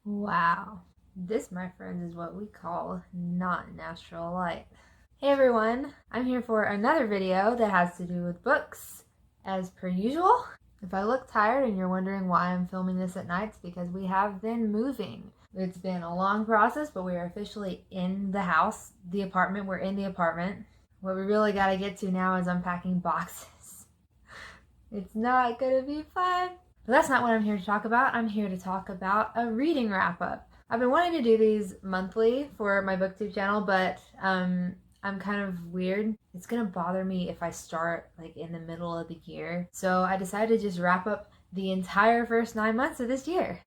Wow. This, my friends, is what we call not natural light. Hey everyone, I'm here for another video that has to do with books. As per usual, if I look tired and you're wondering why I'm filming this at night, it's because we have been moving. It's been a long process, but we are officially in the house, the apartment. We're in the apartment. What we really got to get to now is unpacking boxes. It's not gonna be fun. But that's not what I'm here to talk about. I'm here to talk about a reading wrap up. I've been wanting to do these monthly for my booktube channel, but I'm kind of weird. It's gonna bother me if I start like in the middle of the year. So I decided to just wrap up the entire first 9 months of this year.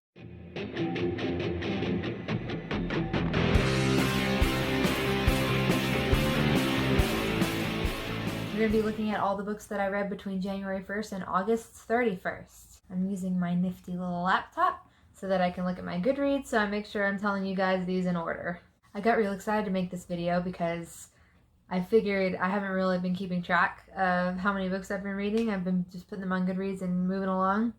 We're going to be looking at all the books that I read between January 1st and August 31st. I'm using my nifty little laptop so that I can look at my Goodreads, so I make sure I'm telling you guys these in order. I got real excited to make this video because I figured I haven't really been keeping track of how many books I've been reading. I've been just putting them on Goodreads and moving along.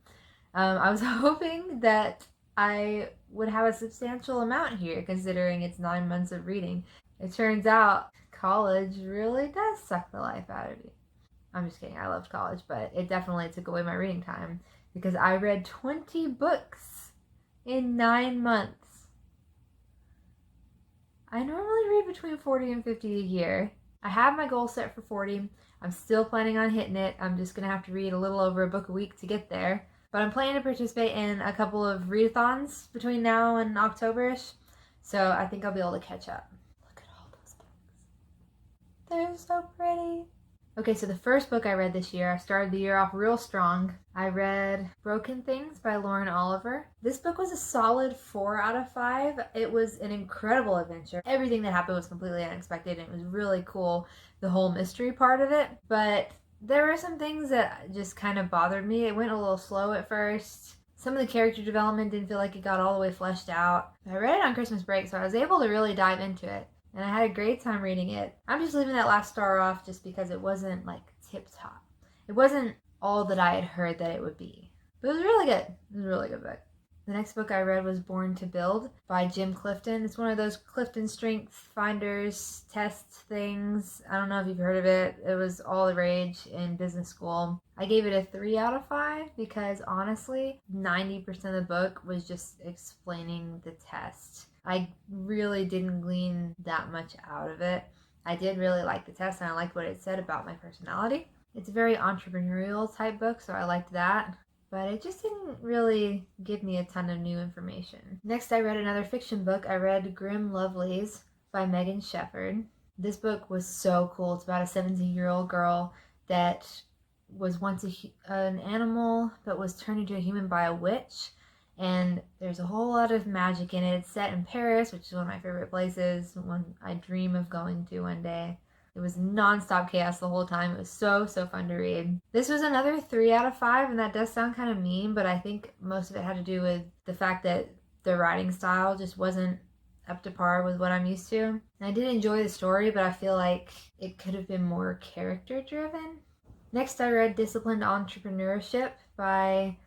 I was hoping that I would have a substantial amount here considering it's 9 months of reading. It turns out college really does suck the life out of you. I'm just kidding, I loved college, but it definitely took away my reading time because I read 20 books in 9 months. I normally read between 40 and 50 a year. I have my goal set for 40. I'm still planning on hitting it. I'm just gonna have to read a little over a book a week to get there. But I'm planning to participate in a couple of readathons between now and October-ish, so I think I'll be able to catch up. They're so pretty. Okay, so the first book I read this year, I started the year off real strong. I read Broken Things by Lauren Oliver. This book was a solid 4 out of 5. It was an incredible adventure. Everything that happened was completely unexpected and it was really cool, the whole mystery part of it. But there were some things that just kind of bothered me. It went a little slow at first. Some of the character development didn't feel like it got all the way fleshed out. I read it on Christmas break, so I was able to really dive into it. And I had a great time reading it. I'm just leaving that last star off just because it wasn't like tip top. It wasn't all that I had heard that it would be. But it was really good. It was a really good book. The next book I read was Born to Build by Jim Clifton. It's one of those Clifton Strength Finders test things. I don't know if you've heard of it. It was all the rage in business school. I gave it a 3 out of 5 because honestly, 90% of the book was just explaining the test. I really didn't glean that much out of it. I did really like the test and I liked what it said about my personality. It's a very entrepreneurial type book, so I liked that. But it just didn't really give me a ton of new information. Next, I read another fiction book. I read Grim Lovelies by Megan Shepherd. This book was so cool. It's about a 17-year-old girl that was once an animal but was turned into a human by a witch. And there's a whole lot of magic in it. It's set in Paris, which is one of my favorite places, one I dream of going to one day. It was non-stop chaos the whole time. It was so fun to read. This was another 3 out of 5, and that does sound kind of mean, but I think most of it had to do with the fact that the writing style just wasn't up to par with what I'm used to. And I did enjoy the story, but I feel like it could have been more character-driven. Next, I read Disciplined Entrepreneurship by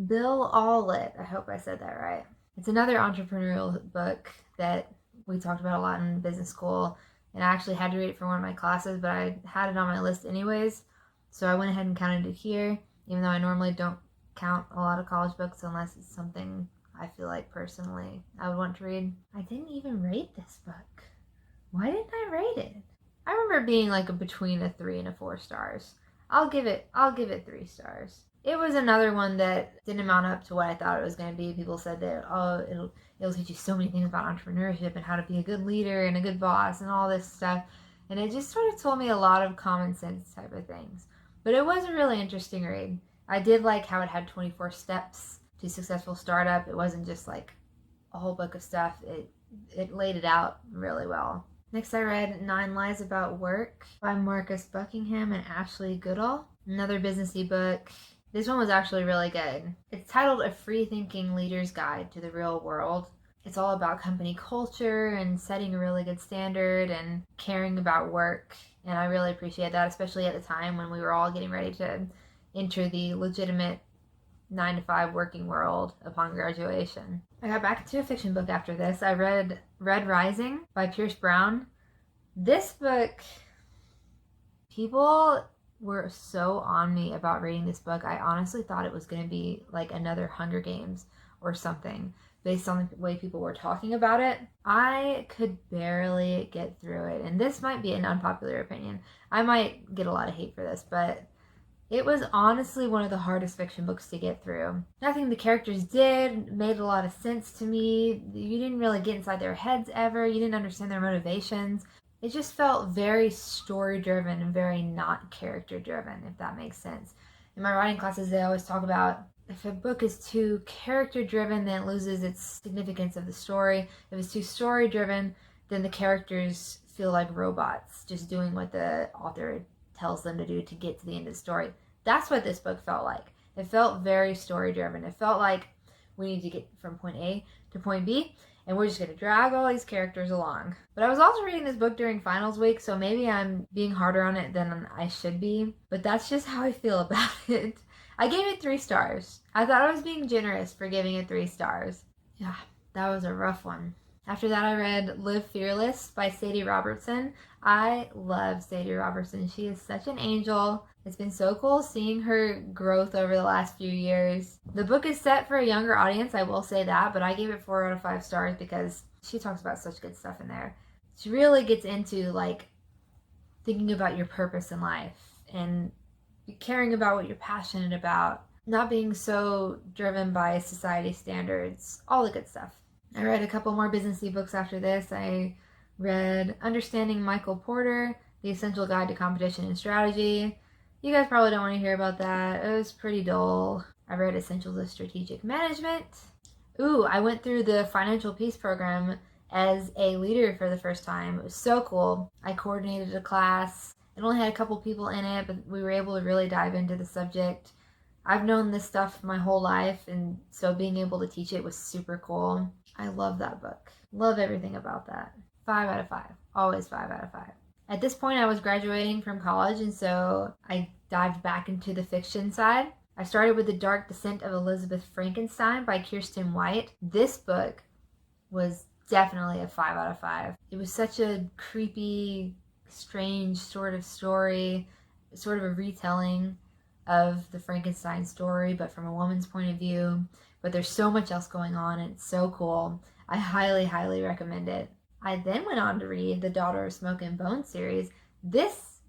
Bill Aulet. I hope I said that right. It's another entrepreneurial book that we talked about a lot in business school, and I actually had to read it for one of my classes, but I had it on my list anyways, so I went ahead and counted it here, even though I normally don't count a lot of college books unless it's something I feel like personally I would want to read. I didn't even rate this book. Why didn't I rate it? I remember being like between a 3 and a 4 stars. I'll give it 3 stars. It was another one that didn't amount up to what I thought it was going to be. People said that, oh, it'll teach you so many things about entrepreneurship and how to be a good leader and a good boss and all this stuff. And it just sort of told me a lot of common sense type of things. But it was a really interesting read. I did like how it had 24 steps to successful startup. It wasn't just like a whole book of stuff. It laid it out really well. Next, I read 9 Lies About Work by Marcus Buckingham and Ashley Goodall. Another businessy book. This one was actually really good. It's titled A Free-Thinking Leader's Guide to the Real World. It's all about company culture and setting a really good standard and caring about work. And I really appreciate that, especially at the time when we were all getting ready to enter the legitimate 9-to-5 working world upon graduation. I got back into a fiction book after this. I read Red Rising by Pierce Brown. This book, people were so on me about reading this book. I honestly thought it was going to be like another Hunger Games or something based on the way people were talking about it. I could barely get through it, and this might be an unpopular opinion. I might get a lot of hate for this, but it was honestly one of the hardest fiction books to get through. Nothing the characters did made a lot of sense to me. You didn't really get inside their heads ever. You didn't understand their motivations. It just felt very story-driven and very not character-driven, if that makes sense. In my writing classes, they always talk about if a book is too character-driven, then it loses its significance of the story. If it's too story-driven, then the characters feel like robots, just doing what the author tells them to do to get to the end of the story. That's what this book felt like. It felt very story-driven. It felt like we need to get from point A to point B, and we're just going to drag all these characters along. But I was also reading this book during finals week, so maybe I'm being harder on it than I should be. But that's just how I feel about it. I gave it 3 stars. I thought I was being generous for giving it 3 stars. Yeah, that was a rough one. After that, I read Live Fearless by Sadie Robertson. I love Sadie Robertson. She is such an angel. It's been so cool seeing her growth over the last few years. The book is set for a younger audience, I will say that, but I gave it 4 out of 5 stars because she talks about such good stuff in there. She really gets into like thinking about your purpose in life and caring about what you're passionate about, not being so driven by society standards, all the good stuff. I read a couple more businessy books after this. I read Understanding Michael Porter, The Essential Guide to Competition and Strategy. You guys probably don't want to hear about that. It was pretty dull. I read Essentials of Strategic Management. Ooh, I went through the Financial Peace Program as a leader for the first time. It was so cool. I coordinated a class. It only had a couple people in it, but we were able to really dive into the subject. I've known this stuff my whole life, and so being able to teach it was super cool. I love that book. Love everything about that. 5 out of 5. Always 5 out of 5. At this point, I was graduating from college, and so I dived back into the fiction side. I started with The Dark Descent of Elizabeth Frankenstein by Kirsten White. This book was definitely a 5 out of 5. It was such a creepy, strange sort of story, sort of a retelling of the Frankenstein story, but from a woman's point of view. But there's so much else going on, and it's so cool. I highly, highly recommend it. I then went on to read the Daughter of Smoke and Bone series. This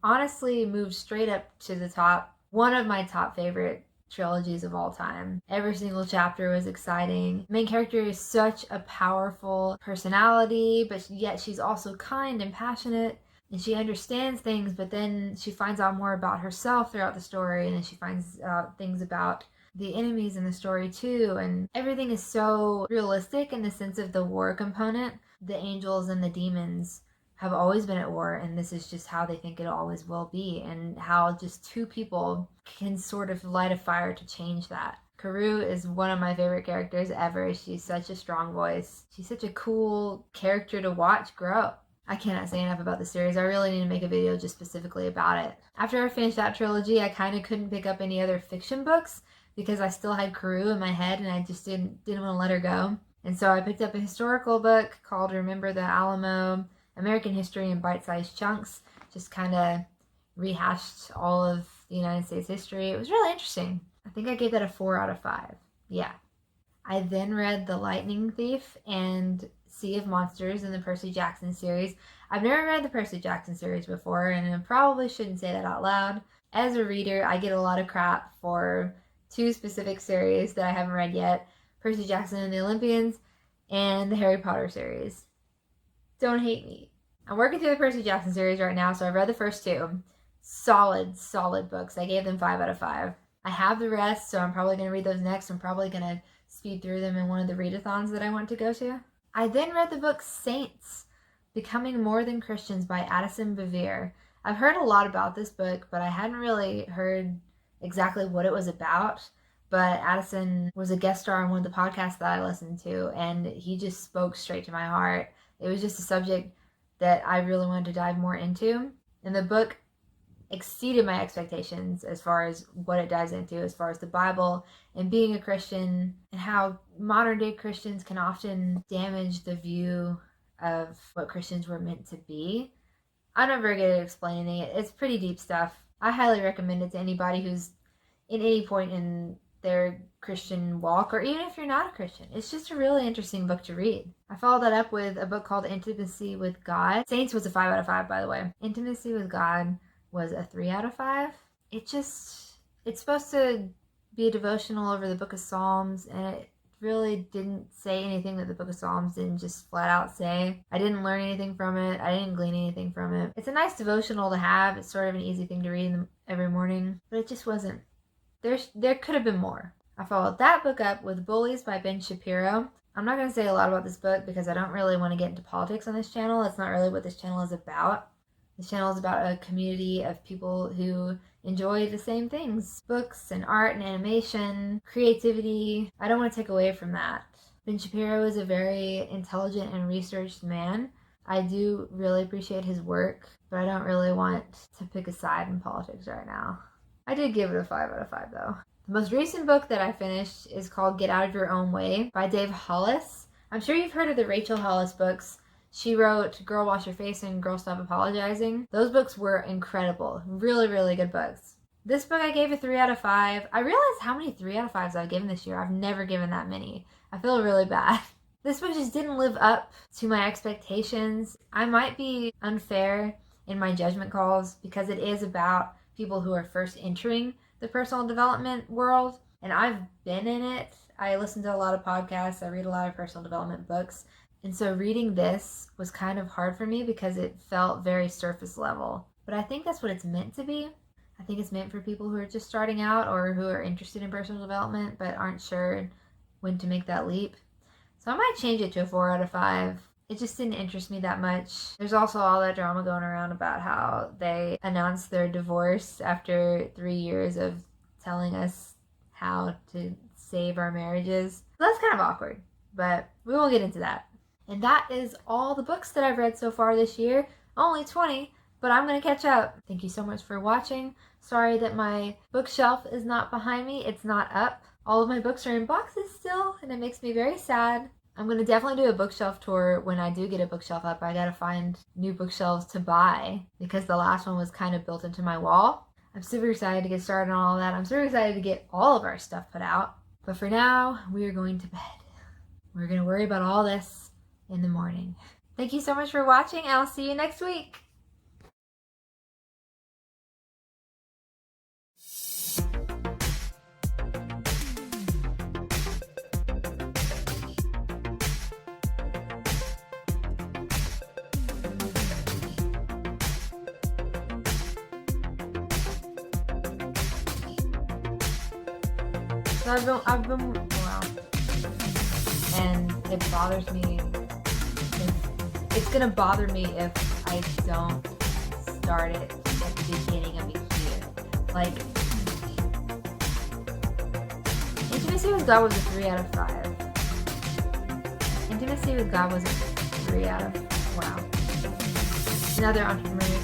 honestly moved straight up to the top. One of my top favorite trilogies of all time. Every single chapter was exciting. The main character is such a powerful personality, but yet she's also kind and passionate, and she understands things, but then she finds out more about herself throughout the story, and then she finds out things about the enemies in the story too, and everything is so realistic in the sense of the war component. The angels and the demons have always been at war, and this is just how they think it always will be, and how just 2 people can sort of light a fire to change that. Karou is one of my favorite characters ever. She's such a strong voice. She's such a cool character to watch grow. I cannot say enough about the series. I really need to make a video just specifically about it. After I finished that trilogy, I kind of couldn't pick up any other fiction books because I still had Karou in my head, and I just didn't want to let her go. And so I picked up a historical book called Remember the Alamo, American History in Bite-Sized Chunks. Just kind of rehashed all of the United States history. It was really interesting. I think I gave that a 4 out of 5. Yeah. I then read The Lightning Thief and Sea of Monsters in the Percy Jackson series. I've never read the Percy Jackson series before, and I probably shouldn't say that out loud. As a reader, I get a lot of crap for 2 specific series that I haven't read yet. Percy Jackson and the Olympians, and the Harry Potter series. Don't hate me. I'm working through the Percy Jackson series right now, so I've read the first 2. Solid books. I gave them 5 out of 5. I have the rest, so I'm probably going to read those next. I'm probably going to speed through them in one of the readathons that I want to go to. I then read the book Saints, Becoming More Than Christians by Addison Bevere. I've heard a lot about this book, but I hadn't really heard exactly what it was about. But Addison was a guest star on one of the podcasts that I listened to, and he just spoke straight to my heart. It was just a subject that I really wanted to dive more into. And the book exceeded my expectations as far as what it dives into, as far as the Bible and being a Christian, and how modern day Christians can often damage the view of what Christians were meant to be. I'm not very good at explaining it. It's pretty deep stuff. I highly recommend it to anybody who's in any point in their Christian walk, or even if you're not a Christian. It's just a really interesting book to read. I followed that up with a book called Intimacy with God. Saints was a 5 out of 5, by the way. Intimacy with God was a 3 out of 5. It's supposed to be a devotional over the book of Psalms, and it really didn't say anything that the book of Psalms didn't just flat out say. I didn't learn anything from it. I didn't glean anything from it. It's a nice devotional to have. It's sort of an easy thing to read every morning, but it just wasn't. There could have been more. I followed that book up with Bullies by Ben Shapiro. I'm not going to say a lot about this book because I don't really want to get into politics on this channel. That's not really what this channel is about. This channel is about a community of people who enjoy the same things. Books and art and animation, creativity. I don't want to take away from that. Ben Shapiro is a very intelligent and researched man. I do really appreciate his work, but I don't really want to pick a side in politics right now. I did give it a 5 out of 5 though. The most recent book that I finished is called Get Out of Your Own Way by Dave Hollis. I'm sure you've heard of the Rachel Hollis books. She wrote Girl Wash Your Face and Girl Stop Apologizing. Those books were incredible. Really, really good books. This book I gave a 3 out of 5. I realized how many 3 out of 5s I've given this year. I've never given that many. I feel really bad. This book just didn't live up to my expectations. I might be unfair in my judgment calls because it is about people who are first entering the personal development world, and I've been in it. I listen to a lot of podcasts. I read a lot of personal development books. And so reading this was kind of hard for me because it felt very surface level. But I think that's what it's meant to be. I think it's meant for people who are just starting out or who are interested in personal development but aren't sure when to make that leap. So I might change it to a 4 out of 5. It just didn't interest me that much. There's also all that drama going around about how they announced their divorce after 3 years of telling us how to save our marriages. So that's kind of awkward, but we won't get into that. And that is all the books that I've read so far this year. Only 20, but I'm going to catch up. Thank you so much for watching. Sorry that my bookshelf is not behind me. It's not up. All of my books are in boxes still, and it makes me very sad. I'm going to definitely do a bookshelf tour when I do get a bookshelf up. I got to find new bookshelves to buy because the last one was kind of built into my wall. I'm super excited to get started on all that. I'm super excited to get all of our stuff put out. But for now, we are going to bed. We're going to worry about all this in the morning. Thank you so much for watching. I'll see you next week. So I've been, wow. And it bothers me. It's gonna bother me if I don't start it at the beginning of each year. Like, Intimacy with God was a 3 out of 5. Intimacy with God was a 3 out of, wow. Another entrepreneurial